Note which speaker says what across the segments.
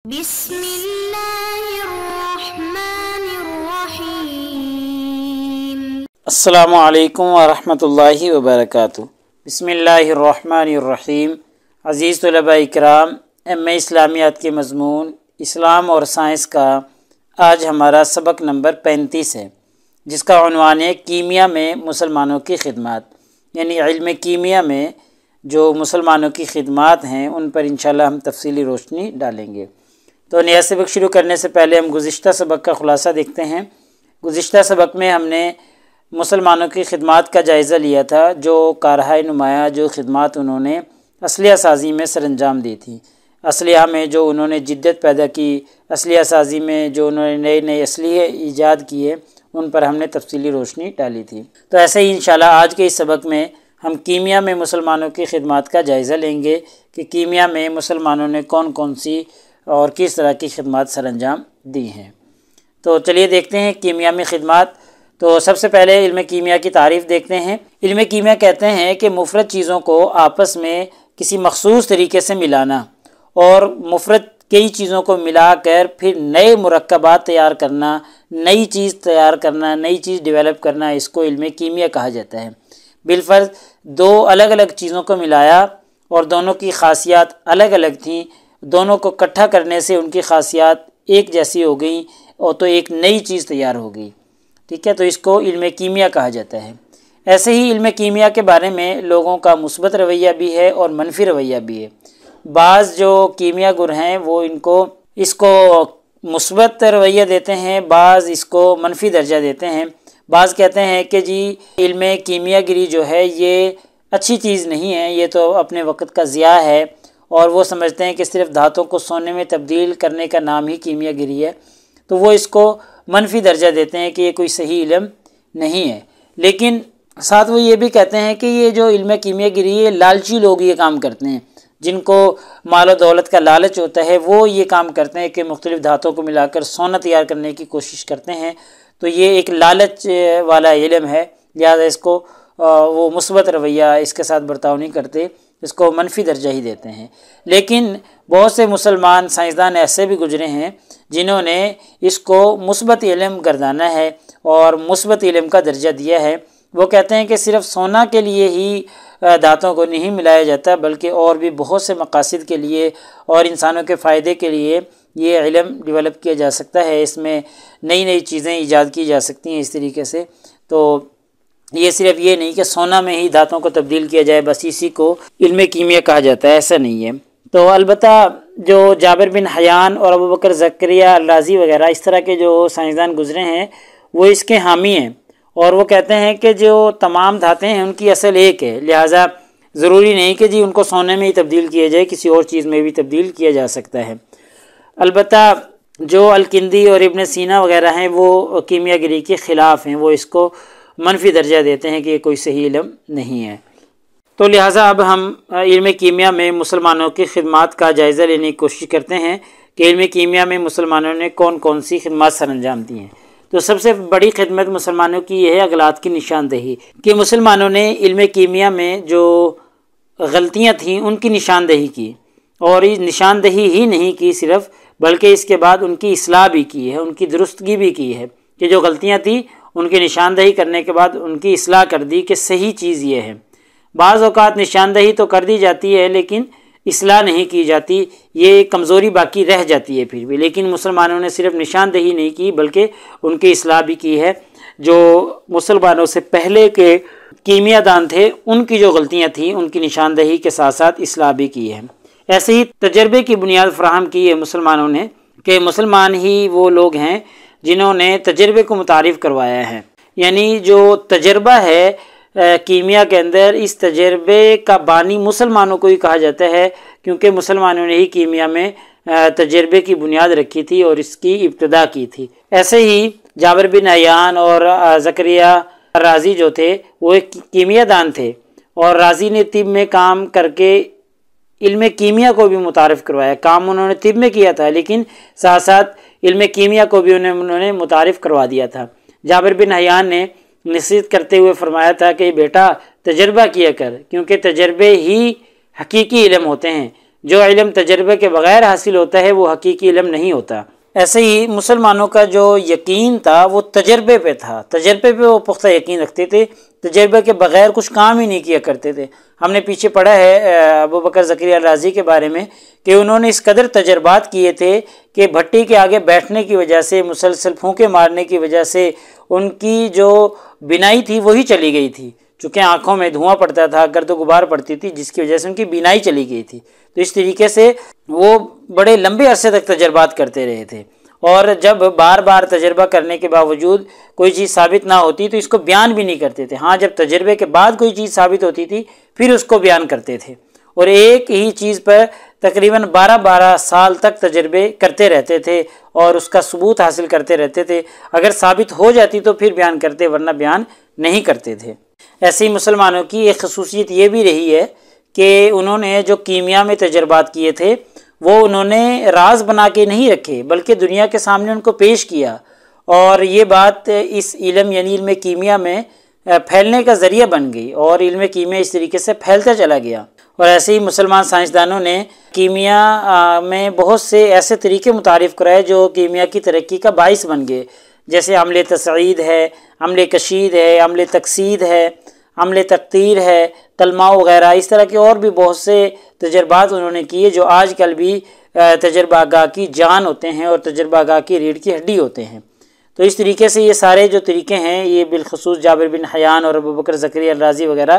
Speaker 1: بسم اللہ الرحمن الرحیم۔
Speaker 2: السلام علیکم ورحمۃ اللہ وبرکاتہ۔ بسم اللہ الرحمن الرحیم۔ عزیز طلباء اکرام، ایم اے اسلامیات کے مضمون اسلام اور سائنس کا آج ہمارا سبق نمبر 35 ہے، جس کا عنوان ہے کیمیا میں مسلمانوں کی خدمات، یعنی علم کیمیا میں جو مسلمانوں کی خدمات ہیں ان پر انشاءاللہ ہم تفصیلی روشنی ڈالیں گے۔ تو نیا سبق شروع کرنے سے پہلے ہم گزشتہ سبق کا خلاصہ دیکھتے ہیں۔ گزشتہ سبق میں ہم نے مسلمانوں کی خدمات کا جائزہ لیا تھا، جو کارہائے نمایاں جو خدمات انہوں نے اسلحہ سازی میں سر انجام دی تھی، اسلحہ میں جو انہوں نے جدت پیدا کی، اسلحہ سازی میں جو انہوں نے نئے نئے اسلحے ایجاد کیے، ان پر ہم نے تفصیلی روشنی ڈالی تھی۔ تو ایسے ہی انشاءاللہ آج کے اس سبق میں ہم کیمیا میں مسلمانوں کی خدمات کا جائزہ لیں گے کہ کیمیا میں مسلمانوں نے کون کون سی اور کس طرح کی خدمات سر انجام دی ہیں۔ تو چلیے دیکھتے ہیں کیمیا میں خدمات۔ تو سب سے پہلے علم کیمیا کی تعریف دیکھتے ہیں۔ علم کیمیا کہتے ہیں کہ مفرد چیزوں کو آپس میں کسی مخصوص طریقے سے ملانا اور مفرد کئی چیزوں کو ملا کر پھر نئے مرکبات تیار کرنا، نئی چیز تیار کرنا، نئی چیز ڈیولپ کرنا، اس کو علم کیمیا کہا جاتا ہے۔ بالفرض دو الگ الگ چیزوں کو ملایا اور دونوں کی خاصیات الگ الگ تھیں، دونوں کو اکٹھا کرنے سے ان کی خاصیات ایک جیسی ہو گئیں اور تو ایک نئی چیز تیار ہو گئی، ٹھیک ہے، تو اس کو علم کیمیا کہا جاتا ہے۔ ایسے ہی علم کیمیا کے بارے میں لوگوں کا مثبت رویہ بھی ہے اور منفی رویہ بھی ہے۔ بعض جو کیمیا گر ہیں وہ اس کو مثبت رویہ دیتے ہیں، بعض اس کو منفی درجہ دیتے ہیں۔ بعض کہتے ہیں کہ جی علم کیمیا گری جو ہے یہ اچھی چیز نہیں ہے، یہ تو اپنے وقت کا ضیاع ہے، اور وہ سمجھتے ہیں کہ صرف دھاتوں کو سونے میں تبدیل کرنے کا نام ہی کیمیا گری ہے، تو وہ اس کو منفی درجہ دیتے ہیں کہ یہ کوئی صحیح علم نہیں ہے۔ لیکن ساتھ وہ یہ بھی کہتے ہیں کہ یہ جو علم کیمیا گری ہے لالچی لوگ یہ کام کرتے ہیں، جن کو مال و دولت کا لالچ ہوتا ہے وہ یہ کام کرتے ہیں کہ مختلف دھاتوں کو ملا کر سونا تیار کرنے کی کوشش کرتے ہیں، تو یہ ایک لالچ والا علم ہے، لہذا اس کو وہ مثبت رویہ اس کے ساتھ برتاؤ نہیں کرتے، اس کو منفی درجہ ہی دیتے ہیں۔ لیکن بہت سے مسلمان سائنسدان ایسے بھی گزرے ہیں جنہوں نے اس کو مثبت علم گردانا ہے اور مثبت علم کا درجہ دیا ہے۔ وہ کہتے ہیں کہ صرف سونا کے لیے ہی دھاتوں کو نہیں ملایا جاتا، بلکہ اور بھی بہت سے مقاصد کے لیے اور انسانوں کے فائدے کے لیے یہ علم ڈیولپ کیا جا سکتا ہے، اس میں نئی نئی چیزیں ایجاد کی جا سکتی ہیں اس طریقے سے۔ تو یہ صرف یہ نہیں کہ سونا میں ہی دھاتوں کو تبدیل کیا جائے بس اسی کو علم کیمیا کہا جاتا ہے، ایسا نہیں ہے۔ تو البتہ جو جابر بن حیان اور ابوبکر زکریا الرازی وغیرہ اس طرح کے جو سائنسدان گزرے ہیں وہ اس کے حامی ہیں، اور وہ کہتے ہیں کہ جو تمام دھاتیں ہیں ان کی اصل ایک ہے، لہٰذا ضروری نہیں کہ جی ان کو سونے میں ہی تبدیل کیا جائے، کسی اور چیز میں بھی تبدیل کیا جا سکتا ہے۔ البتہ جو الکندی اور ابن سینا وغیرہ ہیں وہ کیمیا گری کے خلاف ہیں، وہ اس کو منفی درجہ دیتے ہیں کہ یہ کوئی صحیح علم نہیں ہے۔ تو لہٰذا اب ہم علم کیمیا میں مسلمانوں کی خدمات کا جائزہ لینے کی کوشش کرتے ہیں کہ علم کیمیا میں مسلمانوں نے کون کون سی خدمات سر انجام دی ہیں۔ تو سب سے بڑی خدمت مسلمانوں کی یہ ہے اغلاط کی نشاندہی، کہ مسلمانوں نے علم کیمیا میں جو غلطیاں تھیں ان کی نشاندہی کی، اور یہ نشاندہی ہی نہیں کی صرف، بلکہ اس کے بعد ان کی اصلاح بھی کی ہے، ان کی درستگی بھی کی ہے، کہ جو غلطیاں تھیں ان کی نشاندہی کرنے کے بعد ان کی اصلاح کر دی کہ صحیح چیز یہ ہے۔ بعض اوقات نشاندہی تو کر دی جاتی ہے لیکن اصلاح نہیں کی جاتی، یہ کمزوری باقی رہ جاتی ہے پھر بھی، لیکن مسلمانوں نے صرف نشاندہی نہیں کی بلکہ ان کی اصلاح بھی کی ہے۔ جو مسلمانوں سے پہلے کے کیمیا دان تھے ان کی جو غلطیاں تھیں ان کی نشاندہی کے ساتھ ساتھ اصلاح بھی کی ہے۔ ایسے ہی تجربے کی بنیاد فراہم کی ہے مسلمانوں نے، کہ مسلمان ہی وہ لوگ ہیں جنہوں نے تجربے کو متعارف کروایا ہے، یعنی جو تجربہ ہے کیمیا کے اندر، اس تجربے کا بانی مسلمانوں کو ہی کہا جاتا ہے، کیونکہ مسلمانوں نے ہی کیمیا میں تجربے کی بنیاد رکھی تھی اور اس کی ابتدا کی تھی۔ ایسے ہی جابر بن حیان اور زکریا رازی جو تھے وہ ایک کیمیا دان تھے، اور رازی نے طب میں کام کر کے علم کیمیا کو بھی متعارف کروایا۔ کام انہوں نے طب میں کیا تھا لیکن ساتھ ساتھ علم کیمیا کو بھی انہوں نے متعارف کروا دیا تھا۔ جابر بن حیان نے نصیحت کرتے ہوئے فرمایا تھا کہ بیٹا تجربہ کیا کر، کیونکہ تجربے ہی حقیقی علم ہوتے ہیں، جو علم تجربے کے بغیر حاصل ہوتا ہے وہ حقیقی علم نہیں ہوتا۔ ایسے ہی مسلمانوں کا جو یقین تھا وہ تجربے پہ تھا، تجربے پہ وہ پختہ یقین رکھتے تھے، تجربے کے بغیر کچھ کام ہی نہیں کیا کرتے تھے۔ ہم نے پیچھے پڑھا ہے ابو بکر زکریا الرازی کے بارے میں کہ انہوں نے اس قدر تجربات کیے تھے کہ بھٹی کے آگے بیٹھنے کی وجہ سے، مسلسل پھونکے مارنے کی وجہ سے ان کی جو بینائی تھی وہی چلی گئی تھی، چونکہ آنکھوں میں دھواں پڑتا تھا، گرد و غبار پڑتی تھی، جس کی وجہ سے ان کی بینائی چلی گئی تھی۔ تو اس طریقے سے وہ بڑے لمبے عرصے تک تجربات کرتے رہے تھے، اور جب بار بار تجربہ کرنے کے باوجود کوئی چیز ثابت نہ ہوتی تو اس کو بیان بھی نہیں کرتے تھے۔ ہاں، جب تجربے کے بعد کوئی چیز ثابت ہوتی تھی پھر اس کو بیان کرتے تھے، اور ایک ہی چیز پر تقریباً 12 سال تک تجربے کرتے رہتے تھے اور اس کا ثبوت حاصل کرتے رہتے تھے۔ اگر ثابت ہو جاتی تو پھر بیان کرتے، ورنہ بیان نہیں کرتے تھے۔ ایسے ہی مسلمانوں کی ایک خصوصیت یہ بھی رہی ہے کہ انہوں نے جو کیمیا میں تجربات کیے تھے وہ انہوں نے راز بنا کے نہیں رکھے، بلکہ دنیا کے سامنے ان کو پیش کیا، اور یہ بات اس علم یعنی علم کیمیا میں پھیلنے کا ذریعہ بن گئی، اور علم کیمیا اس طریقے سے پھیلتا چلا گیا۔ اور ایسے ہی مسلمان سائنسدانوں نے کیمیا میں بہت سے ایسے طریقے متعارف کرائے جو کیمیا کی ترقی کا باعث بن گئے، جیسے عمل تصعید ہے، عمل کشید ہے، عمل تقسید ہے، عمل تقطیر ہے، کلمہ وغیرہ، اس طرح کے اور بھی بہت سے تجربات انہوں نے کیے جو آج کل بھی تجربہ گاہ کی جان ہوتے ہیں اور تجربہ گاہ کی ریڑھ کی ہڈی ہوتے ہیں۔ تو اس طریقے سے یہ سارے جو طریقے ہیں یہ بالخصوص جابر بن حیان اور ابو بکر زکریا الرازی وغیرہ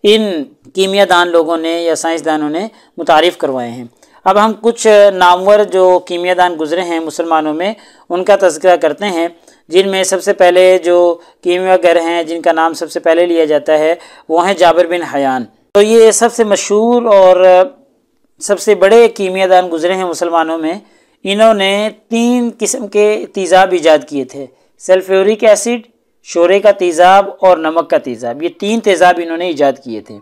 Speaker 2: ان کیمیا دان لوگوں نے یا سائنسدانوں نے متعارف کروائے ہیں۔ اب ہم کچھ نامور جو کیمیا دان گزرے ہیں مسلمانوں میں ان کا تذکرہ کرتے ہیں، جن میں سب سے پہلے جو کیمیا گر ہیں جن کا نام سب سے پہلے لیا جاتا ہے وہ ہیں جابر بن حیان۔ تو یہ سب سے مشہور اور سب سے بڑے کیمیا دان گزرے ہیں مسلمانوں میں۔ انہوں نے 3 قسم کے تیزاب ایجاد کیے تھے، سلفیورک ایسڈ، شورے کا تیزاب اور نمک کا تیزاب۔ یہ 3 تیزاب انہوں نے ایجاد کیے تھے،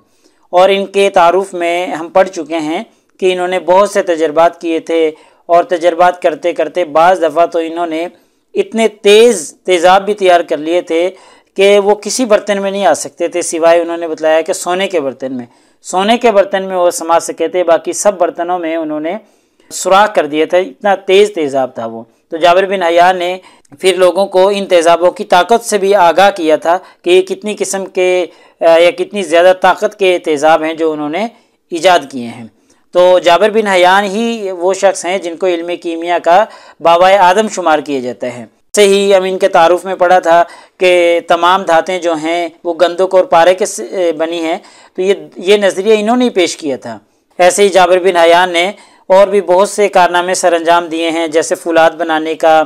Speaker 2: اور ان کے تعارف میں ہم پڑھ چکے ہیں کہ انہوں نے بہت سے تجربات کیے تھے، اور تجربات کرتے کرتے بعض دفعہ تو انہوں نے اتنے تیز تیزاب بھی تیار کر لیے تھے کہ وہ کسی برتن میں نہیں آ سکتے تھے، سوائے انہوں نے بتلایا کہ سونے کے برتن میں، سونے کے برتن میں وہ سما سکے تھے، باقی سب برتنوں میں انہوں نے سوراخ کر دیا تھا، اتنا تیز تیزاب تھا وہ۔ تو جابر بن حیان نے پھر لوگوں کو ان تیزابوں کی طاقت سے بھی آگاہ کیا تھا کہ یہ کتنی قسم کے یا کتنی زیادہ طاقت کے تیزاب ہیں جو انہوں نے ایجاد کیے ہیں۔ تو جابر بن حیان ہی وہ شخص ہیں جن کو علم کیمیا کا بابائے آدم شمار کیا جاتا ہے۔ سے ہی ہم ان کے تعارف میں پڑھا تھا کہ تمام دھاتیں جو ہیں وہ گندک اور پارے کے بنی ہیں، تو یہ نظریہ انہوں نے پیش کیا تھا۔ ایسے ہی جابر بن حیان نے اور بھی بہت سے کارنامے سر انجام دیے ہیں، جیسے فولاد بنانے کا،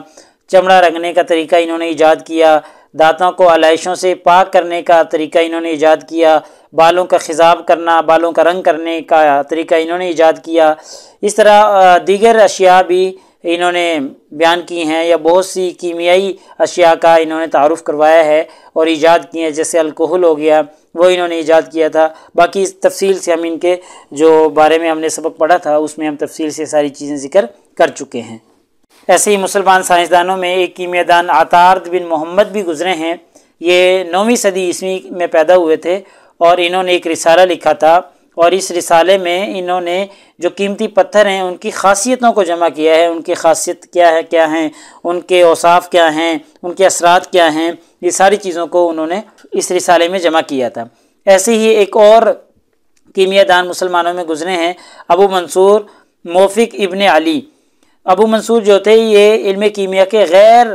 Speaker 2: چمڑا رنگنے کا طریقہ انہوں نے ایجاد کیا، دانتوں کو علائشوں سے پاک کرنے کا طریقہ انہوں نے ایجاد کیا، بالوں کا خضاب کرنا، بالوں کا رنگ کرنے کا طریقہ انہوں نے ایجاد کیا۔ اس طرح دیگر اشیاء بھی انہوں نے بیان کی ہیں، یا بہت سی کیمیائی اشیاء کا انہوں نے تعارف کروایا ہے اور ایجاد کیے ہیں، جیسے الکحل ہو گیا، وہ انہوں نے ایجاد کیا تھا۔ باقی اس تفصیل سے ہم ان کے جو بارے میں ہم نے سبق پڑھا تھا اس میں ہم تفصیل سے ساری چیزیں ذکر کر چکے ہیں۔ ایسے ہی مسلمان سائنسدانوں میں ایک کیمیا دان عطارد بن محمد بھی گزرے ہیں۔ یہ 9ویں صدی عیسوی میں پیدا ہوئے تھے، اور انہوں نے ایک رسالہ لکھا تھا، اور اس رسالے میں انہوں نے جو قیمتی پتھر ہیں ان کی خاصیتوں کو جمع کیا ہے، ان کی خاصیت کیا ہیں، ان کے اوصاف کیا ہیں، ان کے اثرات کیا ہیں، یہ ساری چیزوں کو انہوں نے اس رسالے میں جمع کیا تھا۔ ایسے ہی ایک اور کیمیا دان مسلمانوں میں گزرے ہیں، ابو منصور موفق ابن علی۔ ابو منصور جو تھے یہ علم کیمیا کے غیر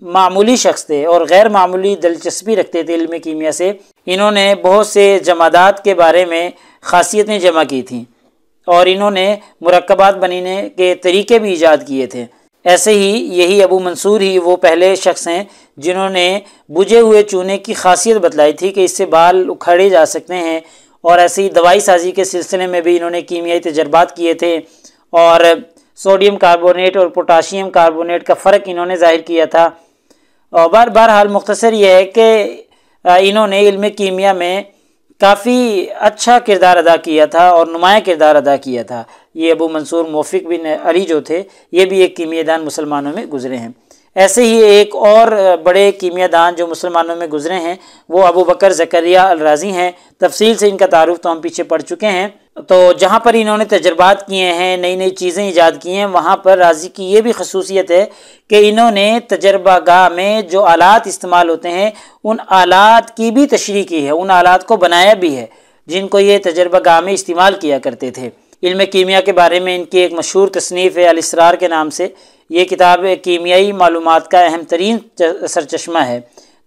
Speaker 2: معمولی شخص تھے اور غیر معمولی دلچسپی رکھتے تھے علم کیمیا سے۔ انہوں نے بہت سے جمادات کے بارے میں خاصیتیں جمع کی تھیں، اور انہوں نے مرکبات بنانے کے طریقے بھی ایجاد کیے تھے۔ ایسے ہی یہی ابو منصور ہی وہ پہلے شخص ہیں جنہوں نے بجھے ہوئے چونے کی خاصیت بتلائی تھی کہ اس سے بال اکھاڑے جا سکتے ہیں، اور ایسے ہی دوائی سازی کے سلسلے میں بھی انہوں نے کیمیائی تجربات کیے تھے، اور سوڈیم کاربونیٹ اور پوٹاشیم کاربونیٹ کا فرق انہوں نے ظاہر کیا تھا۔ اور بہرحال مختصر یہ ہے کہ انہوں نے علم کیمیا میں کافی اچھا کردار ادا کیا تھا اور نمایاں کردار ادا کیا تھا۔ یہ ابو منصور موفق بن علی جو تھے یہ بھی ایک کیمیا دان مسلمانوں میں گزرے ہیں۔ ایسے ہی ایک اور بڑے کیمیا دان جو مسلمانوں میں گزرے ہیں وہ ابو بکر زکریہ الرازی ہیں۔ تفصیل سے ان کا تعارف تو ہم پیچھے پڑھ چکے ہیں۔ تو جہاں پر انہوں نے تجربات کیے ہیں، نئی نئی چیزیں ایجاد کی ہیں، وہاں پر رازی کی یہ بھی خصوصیت ہے کہ انہوں نے تجربہ گاہ میں جو آلات استعمال ہوتے ہیں ان آلات کی بھی تشریح کی ہے، ان آلات کو بنایا بھی ہے جن کو یہ تجربہ گاہ میں استعمال کیا کرتے تھے۔ علم کیمیا کے بارے میں ان کی ایک مشہور تصنیف ہے الاسرار کے نام سے۔ یہ کتاب کیمیائی معلومات کا اہم ترین سرچشمہ ہے۔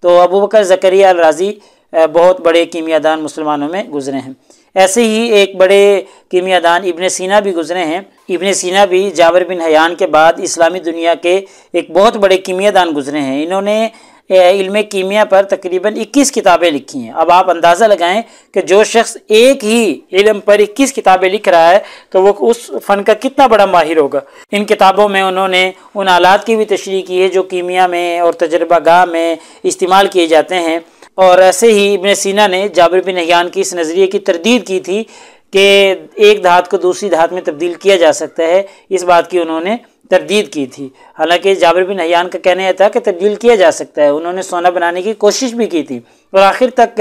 Speaker 2: تو ابو بکر زکریہ الرازی بہت بڑے کیمیا دان مسلمانوں میں گزرے ہیں۔ ایسے ہی ایک بڑے کیمیا دان ابن سینا بھی گزرے ہیں۔ ابن سینا بھی جابر بن حیان کے بعد اسلامی دنیا کے ایک بہت بڑے کیمیا دان گزرے ہیں۔ انہوں نے علم کیمیا پر تقریباً 21 کتابیں لکھی ہیں۔ اب آپ اندازہ لگائیں کہ جو شخص ایک ہی علم پر 21 کتابیں لکھ رہا ہے تو وہ اس فن کا کتنا بڑا ماہر ہوگا۔ ان کتابوں میں انہوں نے ان آلات کی بھی تشریح کی ہے جو کیمیا میں اور تجربہ گاہ میں استعمال کیے جاتے ہیں۔ اور ایسے ہی ابن سینا نے جابر بن حیان کی اس نظریے کی تردید کی تھی کہ ایک دھات کو دوسری دھات میں تبدیل کیا جا سکتا ہے، اس بات کی انہوں نے تردید کی تھی۔ حالانکہ جابر بن حیان کا کہنا یہ تھا کہ تبدیل کیا جا سکتا ہے، انہوں نے سونا بنانے کی کوشش بھی کی تھی اور آخر تک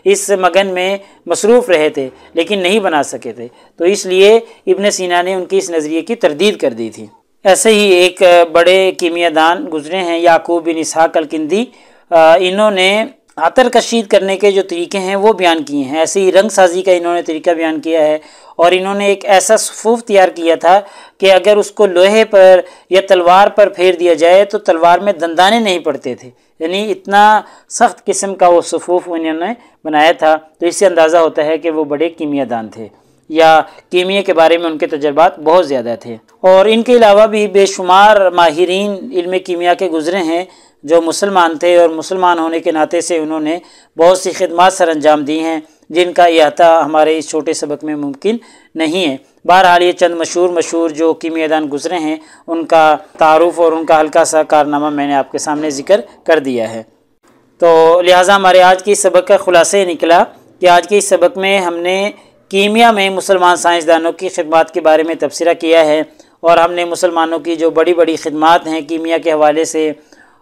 Speaker 2: اس مگن میں مصروف رہے تھے لیکن نہیں بنا سکے تھے، تو اس لیے ابن سینا نے ان کی اس نظریے کی تردید کر دی تھی۔ ایسے ہی ایک بڑے کیمیا دان گزرے ہیں یعقوب بن اسحاق الکندی۔ انہوں نے عطر کشید کرنے کے جو طریقے ہیں وہ بیان کیے ہیں۔ ایسے ہی رنگ سازی کا انہوں نے طریقہ بیان کیا ہے، اور انہوں نے ایک ایسا صفوف تیار کیا تھا کہ اگر اس کو لوہے پر یا تلوار پر پھیر دیا جائے تو تلوار میں دندانے نہیں پڑتے تھے، یعنی اتنا سخت قسم کا وہ صفوف انہوں نے بنایا تھا۔ تو اس سے اندازہ ہوتا ہے کہ وہ بڑے کیمیا دان تھے، یا کیمیا کے بارے میں ان کے تجربات بہت زیادہ تھے۔ اور ان کے علاوہ بھی بے شمار ماہرین علم کیمیا کے گزرے ہیں جو مسلمان تھے، اور مسلمان ہونے کے ناطے سے انہوں نے بہت سی خدمات سر انجام دی ہیں جن کا احاطہ ہمارے اس چھوٹے سبق میں ممکن نہیں ہے۔ بہرحال یہ چند مشہور جو کیمیا دان گزرے ہیں ان کا تعارف اور ان کا ہلکا سا کارنامہ میں نے آپ کے سامنے ذکر کر دیا ہے۔ تو لہٰذا ہمارے آج کی سبق کا خلاصہ یہ نکلا کہ آج کے اس سبق میں ہم نے کیمیا میں مسلمان سائنسدانوں کی خدمات کے بارے میں تبصرہ کیا ہے، اور ہم نے مسلمانوں کی جو بڑی بڑی خدمات ہیں کیمیا کے حوالے سے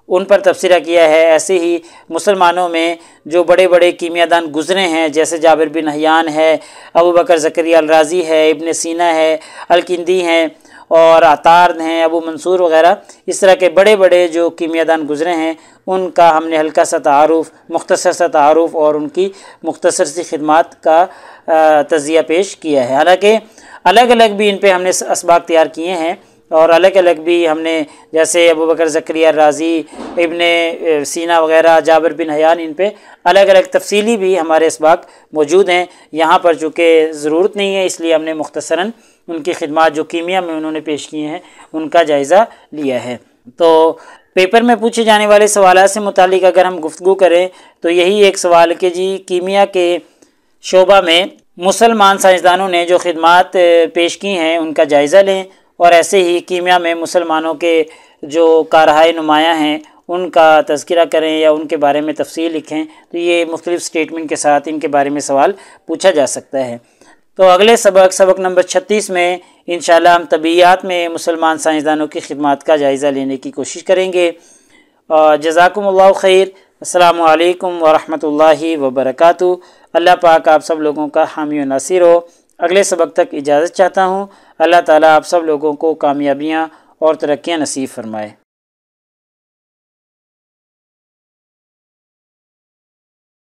Speaker 2: ان پر تبصرہ کیا ہے۔ ایسے ہی مسلمانوں میں جو بڑے بڑے کیمیا دان گزرے ہیں جیسے جابر بن حیان ہے، ابو بکر زکریہ الرازی ہے، ابن سینا ہے، الکندی ہیں، اور عطار ہیں، ابو منصور وغیرہ، اس طرح کے بڑے بڑے جو کیمیا دان گزرے ہیں ان کا ہم نے ہلکا سا تعارف، مختصر سا تعارف اور ان کی مختصر سی خدمات کا تجزیہ پیش کیا ہے۔ حالانکہ الگ الگ بھی ان پہ ہم نے اسباق تیار کیے ہیں، اور الگ الگ بھی ہم نے جیسے ابو بکر زکریہ الرازی، ابن سینا وغیرہ، جابر بن حیان، ان پہ الگ الگ تفصیلی بھی ہمارے اسباق موجود ہیں۔ یہاں پر چونکہ ضرورت نہیں ہے اس لیے ہم نے مختصراً ان کی خدمات جو کیمیا میں انہوں نے پیش کی ہیں ان کا جائزہ لیا ہے۔ تو پیپر میں پوچھے جانے والے سوالات سے متعلق اگر ہم گفتگو کریں تو یہی ایک سوال کہ جی کیمیا کے شعبہ میں مسلمان سائنسدانوں نے جو خدمات پیش کی ہیں ان کا جائزہ لیں، اور ایسے ہی کیمیا میں مسلمانوں کے جو کارہائے نمایاں ہیں ان کا تذکرہ کریں یا ان کے بارے میں تفصیل لکھیں۔ تو یہ مختلف سٹیٹمنٹ کے ساتھ ان کے بارے میں سوال پوچھا جا سکتا ہے۔ تو اگلے سبق نمبر 36 میں انشاءاللہ ہم طبیعیات میں مسلمان سائنسدانوں کی خدمات کا جائزہ لینے کی کوشش کریں گے۔ جزاکم اللہ خیر۔ السلام علیکم ورحمۃ اللہ وبرکاتہ۔ اللہ پاک آپ سب لوگوں کا حامی و ناصر ہو۔ اگلے سبق تک اجازت چاہتا ہوں۔ اللہ تعالیٰ آپ سب لوگوں کو کامیابیاں اور ترقیاں نصیب فرمائے۔